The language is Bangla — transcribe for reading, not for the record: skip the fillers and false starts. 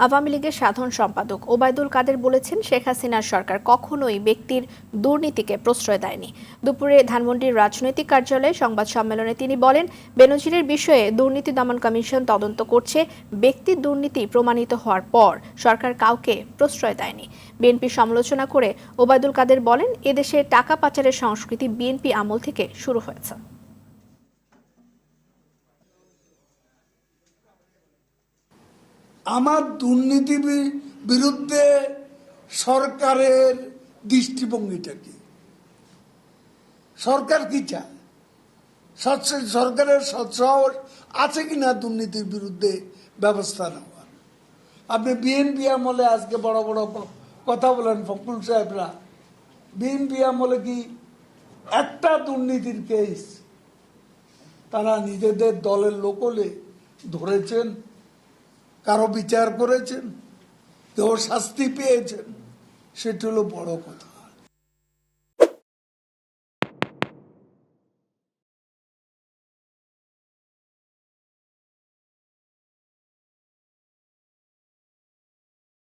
আওয়ামী লীগের সাধারণ সম্পাদক ওবায়দুল কাদের বলেছেন, শেখ হাসিনার সরকার কখনোই ব্যক্তির দুর্নীতিকে প্রশ্রয় দেয়নি। দুপুরে ধানমন্ডির রাজনৈতিক কার্যালয়ে সংবাদ সম্মেলনে তিনি বলেন, বেনজিরের বিষয়ে দুর্নীতি দমন কমিশন তদন্ত করছে। ব্যক্তির দুর্নীতি প্রমাণিত হওয়ার পর সরকার কাউকে প্রশ্রয় দেয়নি। বিএনপি সমালোচনা করে ওবায়দুল কাদের বলেন, এদেশে টাকা পাচারের সংস্কৃতি বিএনপি আমল থেকে শুরু হয়েছে। আমার দুর্নীতি বিরুদ্ধে সরকারের দৃষ্টিভঙ্গিটা কি? সরকার কি চায়? সরকারের সৎসাহস আছে কিনা দুর্নীতির বিরুদ্ধে ব্যবস্থা নেওয়ার? আপনি বিএনপি আমলে আজকে বড় বড় কথা বলেন ফখরুল সাহেবরা, বিএনপি আমলে কি একটা দুর্নীতির কেস তারা নিজেদের দলের লোকলে ধরেছেন? কারো বিচার করেছেন? কেউ শাস্তি পেয়েছেন? সেটা হলো বড় কথা।